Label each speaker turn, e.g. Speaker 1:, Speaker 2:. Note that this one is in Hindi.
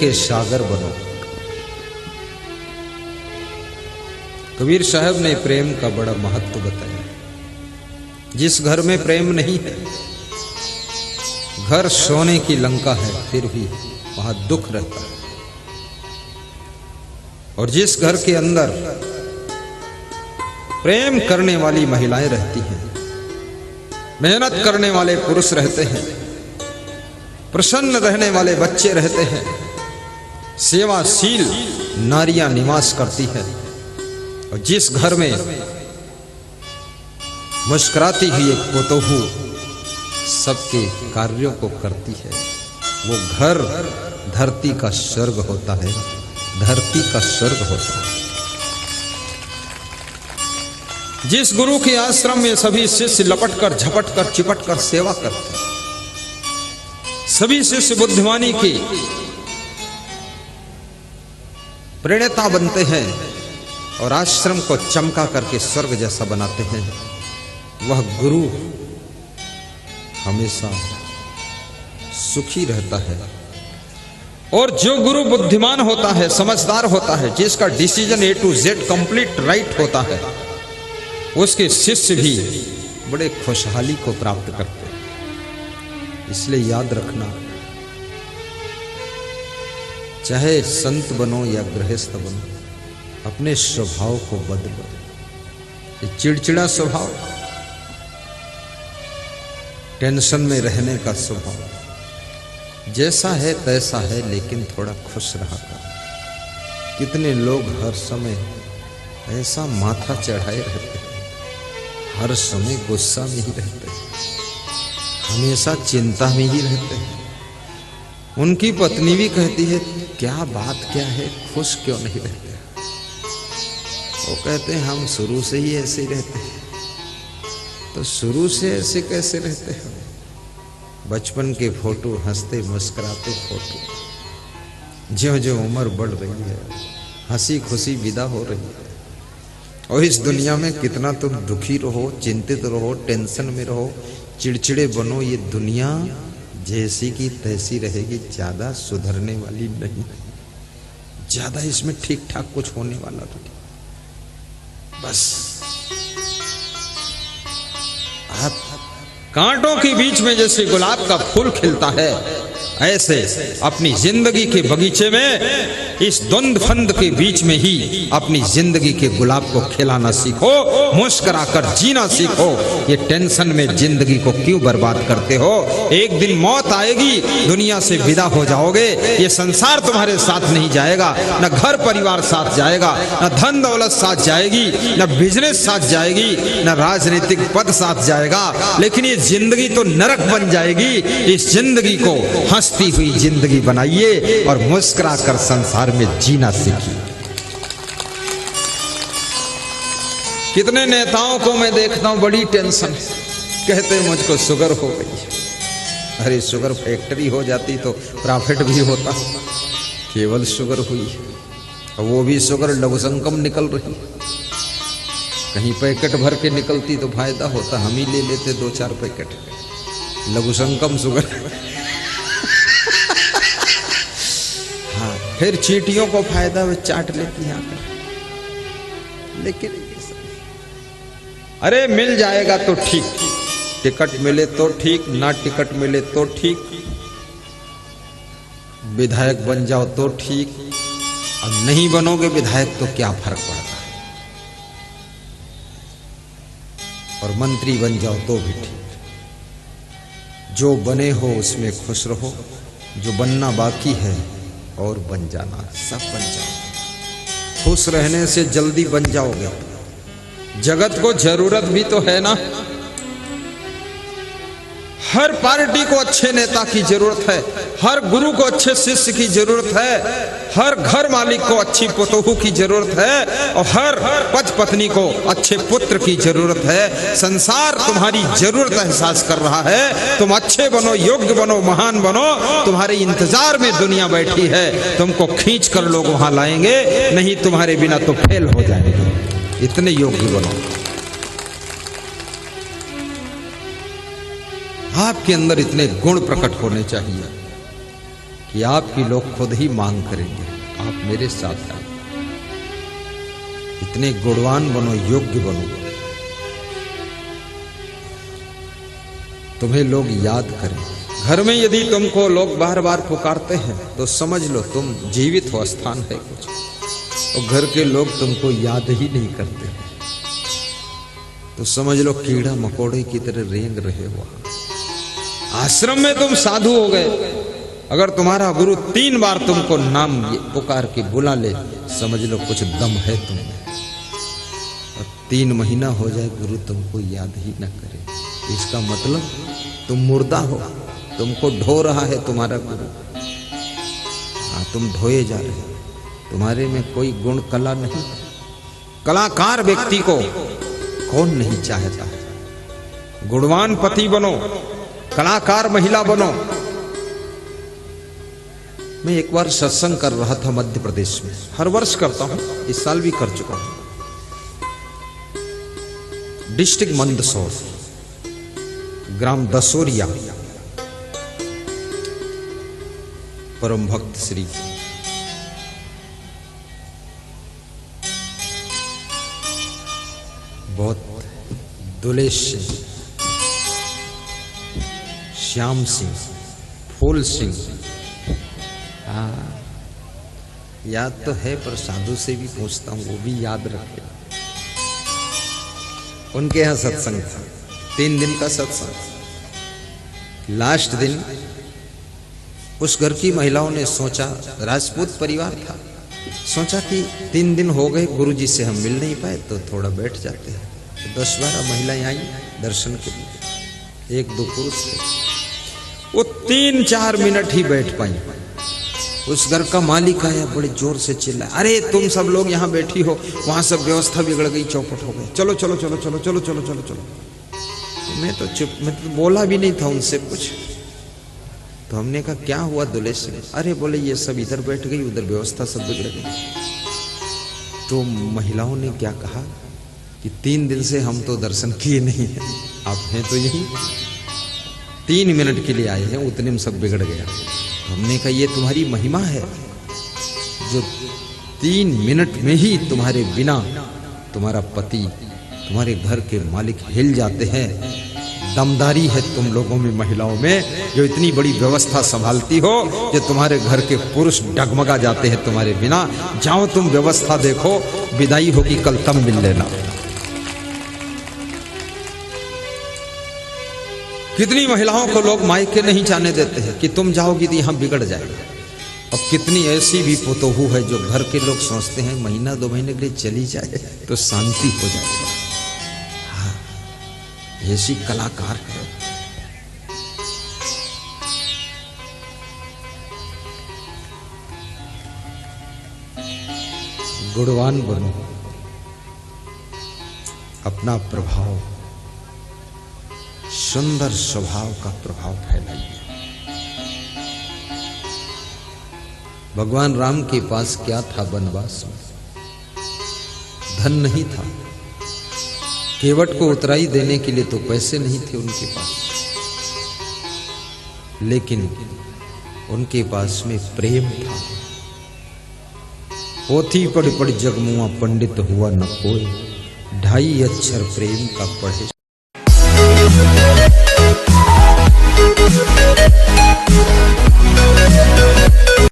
Speaker 1: के सागर बनो। कबीर साहब ने प्रेम का बड़ा महत्व बताया। जिस घर में प्रेम नहीं है, घर सोने की लंका है, फिर भी वहां दुख रहता है। और जिस घर के अंदर प्रेम करने वाली महिलाएं रहती हैं, मेहनत करने वाले पुरुष रहते हैं, प्रसन्न रहने वाले बच्चे रहते हैं, सेवाशील नारियां निवास करती है, और जिस घर में मुस्कुराती हुई एक पोतोहू सबके कार्यों को करती है, वो घर धरती का स्वर्ग होता है, धरती का स्वर्ग होता है। जिस गुरु के आश्रम में सभी शिष्य लपट कर, झपट कर, चिपट कर सेवा करते हैं, सभी शिष्य बुद्धिमानी की प्रेरणा बनते हैं और आश्रम को चमका करके स्वर्ग जैसा बनाते हैं, वह गुरु हमेशा सुखी रहता है। और जो गुरु बुद्धिमान होता है, समझदार होता है, जिसका decision A to Z complete right होता है, उसके शिष्य भी बड़े खुशहाली को प्राप्त करते हैं। इसलिए याद रखना, चाहे संत बनो या गृहस्थ बनो, अपने स्वभाव को बदलो। ये चिड़चिड़ा स्वभाव, टेंशन में रहने का स्वभाव, जैसा है तैसा है, लेकिन थोड़ा खुश रहा कर। कितने लोग हर समय ऐसा माथा चढ़ाए रहते हैं, हर समय गुस्सा में ही रहते हैं, हमेशा चिंता में ही रहते हैं। उनकी पत्नी भी कहती है, क्या बात क्या है, खुश क्यों नहीं रहते? वो कहते हैं, हम शुरू से ही ऐसे रहते हैं। तो शुरू से ऐसे कैसे रहते हैं? बचपन के फोटो, हंसते मुस्कुराते फोटो, ज्यों ज्यों उम्र बढ़ रही है, हंसी खुशी विदा हो रही है, और इस दुनिया में कितना तुम दुखी रहो, चिंतित रहो, टेंशन में रहो, चिड़चिड़े बनो, ये दुनिया जैसी की तैसी रहेगी, ज्यादा सुधरने वाली नहीं, ज्यादा इसमें ठीक ठाक कुछ होने वाला नहीं। बस आप कांटों के बीच में जैसे गुलाब का फूल खिलता है, ऐसे अपनी जिंदगी के बगीचे में, इस द्वंद फंद के बीच में ही अपनी जिंदगी के गुलाब को खिलाना सीखो, मुस्कुराकर जीना सीखो। ये टेंशन में जिंदगी को क्यों बर्बाद करते हो? एक दिन मौत आएगी, दुनिया से विदा हो जाओगे, ये संसार तुम्हारे साथ नहीं जाएगा, न घर परिवार साथ जाएगा, न धन दौलत साथ जाएगी, न बिजनेस साथ जाएगी, न राजनीतिक पद साथ जाएगा, लेकिन ये जिंदगी तो नरक बन जाएगी। इस जिंदगी को हंसती हुई जिंदगी बनाइए और मुस्कुरा कर संसार में जीना सीखिए। कितने नेताओं को मैं देखता हूं, बड़ी टेंशन, कहते हैं मुझको शुगर हो गई। अरे शुगर फैक्ट्री हो जाती तो प्रॉफिट भी होता, केवल शुगर हुई, और वो भी शुगर लघु संकम निकल रही। कहीं पैकेट भर के निकलती तो फायदा होता, हम ही ले लेते 2-4 पैकेट लघु संकम शुगर। हाँ, फिर चींटियों को फायदा, वे चाट लेती हैं आकर। लेकिन अरे मिल जाएगा तो ठीक, टिकट मिले तो ठीक, ना टिकट मिले तो ठीक, विधायक बन जाओ तो ठीक, अब नहीं बनोगे विधायक तो क्या फर्क पड़ता है, और मंत्री बन जाओ तो भी ठीक। जो बने हो उसमें खुश रहो, जो बनना बाकी है और बन जाना, सब बन जाओ। खुश रहने से जल्दी बन जाओगे। जगत को जरूरत भी तो है ना, हर पार्टी को अच्छे नेता की जरूरत है, हर गुरु को अच्छे शिष्य की जरूरत है, हर घर मालिक को अच्छी पुतोहू की जरूरत है, और हर पति पत्नी को अच्छे पुत्र की जरूरत है। संसार तुम्हारी जरूरत एहसास कर रहा है, तुम अच्छे बनो, योग्य बनो, महान बनो, तुम्हारे इंतजार में दुनिया बैठी है, तुमको खींच कर लोग वहां लाएंगे, नहीं तुम्हारे बिना तो फेल हो जाएंगे। इतने योग्य बनो। आपके अंदर इतने गुण प्रकट होने चाहिए कि आपकी लोग खुद ही मांग करेंगे, आप मेरे साथ आए। इतने गुणवान बनो, योग्य बनो, तुम्हें लोग याद करें। घर में यदि तुमको लोग बार बार पुकारते हैं तो समझ लो तुम जीवित हो, स्थान है कुछ, और घर के लोग तुमको याद ही नहीं करते तो समझ लो कीड़ा मकोड़े की तरह रेंग रहे हो। आश्रम में तुम साधु हो गए, अगर तुम्हारा गुरु 3 बार तुमको नाम पुकार के बुला ले, समझ लो कुछ दम है तुम्हें। और 3 महीना हो जाए गुरु तुमको याद ही न करे, इसका मतलब तुम मुर्दा हो, तुमको ढो रहा है तुम्हारा गुरु। हाँ, तुम ढोए जा रहे हो, तुम्हारे में कोई गुण कला नहीं। कलाकार व्यक्ति को कौन नहीं चाहता? गुणवान पति बनो, कलाकार महिला बनो। मैं एक बार सत्संग कर रहा था मध्य प्रदेश में, हर वर्ष करता हूं, इस साल भी कर चुका हूं। डिस्ट्रिक्ट मंदसौर, ग्राम दसोरिया, परम भक्त श्री बहुत दुलेश सिंह, श्याम सिंह, फूल सिंह, हाँ याद तो है पर साधु से भी पूछता हूं, वो भी याद रखे। उनके यहां सत्संग था, 3 दिन का सत्संग। लास्ट दिन उस घर की महिलाओं ने सोचा, राजपूत परिवार था, सोचा कि 3 दिन हो गए गुरुजी से हम मिल नहीं पाए तो थोड़ा बैठ जाते हैं। तो 10-12 महिलाएं आई दर्शन के लिए, 1-2 पुरुष थे। वो 3-4 मिनट ही बैठ पाई। उस घर का मालिक आया, बड़े जोर से चिल्लाया, अरे तुम सब लोग यहाँ बैठी हो, वहां सब व्यवस्था बिगड़ गई, चौपट हो गई, चलो चलो चलो चलो चलो चलो चलो चलो। मैं तो चुप, मैं तो बोला भी नहीं था उनसे कुछ। तो हमने कहा क्या हुआ दुलेश से? अरे बोले ये सब इधर बैठ गई, उधर व्यवस्था सब बिगड़ गई। तो महिलाओं ने क्या कहा कि 3 दिन से हम तो दर्शन किए नहीं है, आप हैं तो यही, 3 मिनट के लिए आए हैं, उतने में सब बिगड़ गया। हमने कहा ये तुम्हारी महिमा है जो 3 मिनट में ही तुम्हारे बिना तुम्हारा पति, तुम्हारे घर के मालिक हिल जाते हैं। दमदारी है तुम लोगों में, महिलाओं में, जो इतनी बड़ी व्यवस्था संभालती हो, जो तुम्हारे घर के पुरुष डगमगा जाते हैं तुम्हारे बिना। जाओ तुम व्यवस्था देखो, विदाई होगी कल तब मिल लेना। कितनी महिलाओं को लोग मायके नहीं जाने देते हैं कि तुम जाओगी तो यहां बिगड़ जाएगा। और कितनी ऐसी भी पुतोहू है जो घर के लोग सोचते हैं महीना 2 महीने के लिए चली जाए तो शांति हो जाएगी। हाँ, ऐसी कलाकार है। गुणवान बनो, अपना प्रभाव, सुंदर स्वभाव का प्रभाव फैलाइए। भगवान राम के पास क्या था वनवास में? धन नहीं था, केवट को उतराई देने के लिए तो पैसे नहीं थे उनके पास, लेकिन उनके पास में प्रेम था। पोथी पढ़ पढ़ जगमुआ पंडित हुआ न कोई, 2.5 अक्षर प्रेम का पढ़े।